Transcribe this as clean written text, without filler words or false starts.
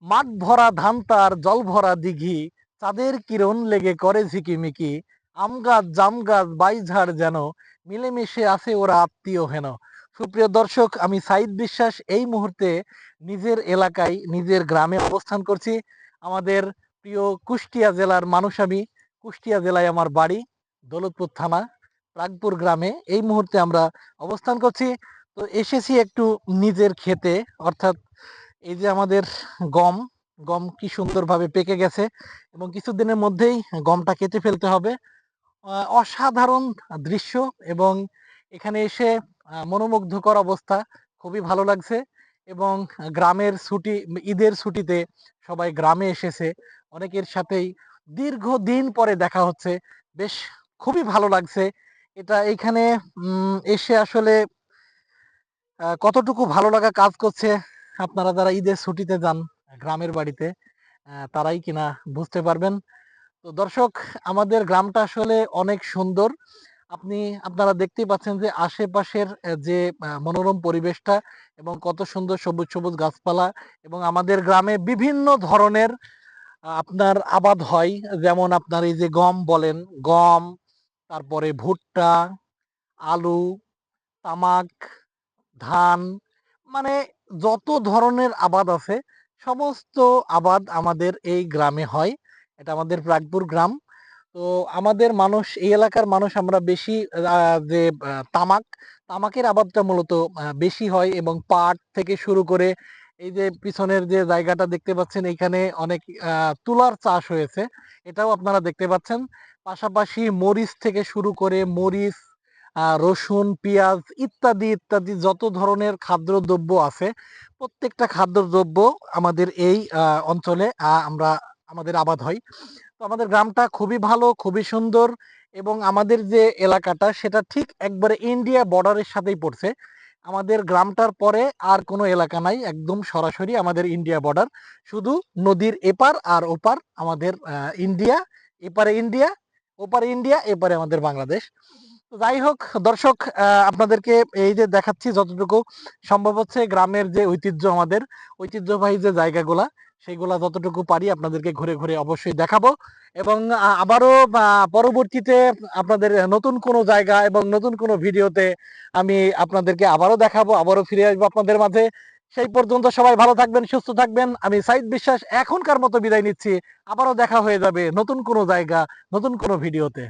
মাঠ ভরা ধান তার জল ভরা দিঘি, চাঁদের কিরণ লেগে করে ঝিকিমিকি, আম গাছ জাম গাছ বাইঝাড় যেন মিলেমিশে আছে ওরা আত্মীয় হেন। সুপ্রিয় দর্শক, আমি সাইদ বিশ্বাস এই মুহূর্তে নিজের এলাকায় নিজের গ্রামে অবস্থান করছি। আমাদের প্রিয় কুষ্টিয়া জেলার মানুষ আমি। কুষ্টিয়া জেলায় আমার বাড়ি, দৌলতপুর থানা প্রাগপুর গ্রামে এই মুহূর্তে আমরা অবস্থান করছি। তো এসেছি একটু নিজের ক্ষেতে, অর্থাৎ এই যে আমাদের গম, গম কি সুন্দরভাবে পেকে গেছে এবং কিছুদিনের মধ্যেই গমটা কেটে ফেলতে হবে। অসাধারণ দৃশ্য এবং এখানে এসে মনোমুগ্ধকর অবস্থা, খুবই ভালো লাগছে। এবং গ্রামের ছুটি, ঈদের ছুটিতে সবাই গ্রামে এসেছে, অনেকের সাথেই দীর্ঘদিন পরে দেখা হচ্ছে, বেশ খুবই ভালো লাগছে। এটা এইখানে এসে আসলে কতটুকু ভালো লাগা কাজ করছে আপনারা যারা ঈদের ছুটিতে যান গ্রামের বাড়িতে তারাই কিনা বুঝতে পারবেন। তো দর্শক, আমাদের গ্রামটা আসলে অনেক সুন্দর। আপনারা দেখতেই পাচ্ছেন যে আশেপাশের যে মনোরম পরিবেশটা এবং কত সুন্দর সবুজ সবুজ গাছপালা। এবং আমাদের গ্রামে বিভিন্ন ধরনের আপনার আবাদ হয়, যেমন আপনার এই যে গম বলেন, গম, তারপরে ভুট্টা, আলু, তামাক, ধান, মানে যত ধরনের আবাদ আছে সমস্ত আবাদ আমাদের এই গ্রামে হয়। এটা আমাদের প্রাগপুর গ্রাম। তো আমাদের মানুষ, এই এলাকার মানুষ আমরা বেশি যে তামাকের আবাদটা মূলত বেশি হয়। এবং পাট থেকে শুরু করে এই যে পিছনের যে জায়গাটা দেখতে পাচ্ছেন, এখানে অনেক তুলার চাষ হয়েছে, এটাও আপনারা দেখতে পাচ্ছেন। পাশাপাশি মরিচ থেকে শুরু করে মরিচ, রসুন, পেঁয়াজ ইত্যাদি ইত্যাদি যত ধরনের খাদ্যদ্রব্য আছে, প্রত্যেকটা খাদ্যদ্রব্য আমাদের এই অঞ্চলে আমাদের আবাদ হয়। তো আমাদের গ্রামটা খুবই ভালো, খুবই সুন্দর। এবং আমাদের যে এলাকাটা সেটা ঠিক একবারে ইন্ডিয়া বর্ডারের সাথেই পড়ছে। আমাদের গ্রামটার পরে আর কোনো এলাকা নাই, একদম সরাসরি আমাদের ইন্ডিয়া বর্ডার। শুধু নদীর এপার আর ওপার আমাদের ইন্ডিয়া, এপারে ইন্ডিয়া, ওপারে ইন্ডিয়া, এপারে আমাদের বাংলাদেশ। তো যাই হোক দর্শক, আপনাদেরকে এই যে দেখাচ্ছি যতটুকু সম্ভব হচ্ছে, গ্রামের যে ঐতিহ্য, আমাদের ঐতিহ্যবাহী যে জায়গাগুলা, সেগুলা যতটুকু পারি আপনাদেরকে ঘুরে ঘুরে অবশ্যই দেখাবো। এবং আবারও পরবর্তীতে আপনাদের নতুন কোনো জায়গা এবং নতুন কোনো ভিডিওতে আমি আপনাদেরকে আবারও দেখাবো, আবারও ফিরে আসবো আপনাদের মাঝে। সেই পর্যন্ত সবাই ভালো থাকবেন, সুস্থ থাকবেন। আমি সাইদ বিশ্বাস এখনকার মতো বিদায় নিচ্ছি। আবারও দেখা হয়ে যাবে নতুন কোনো জায়গা, নতুন কোনো ভিডিওতে।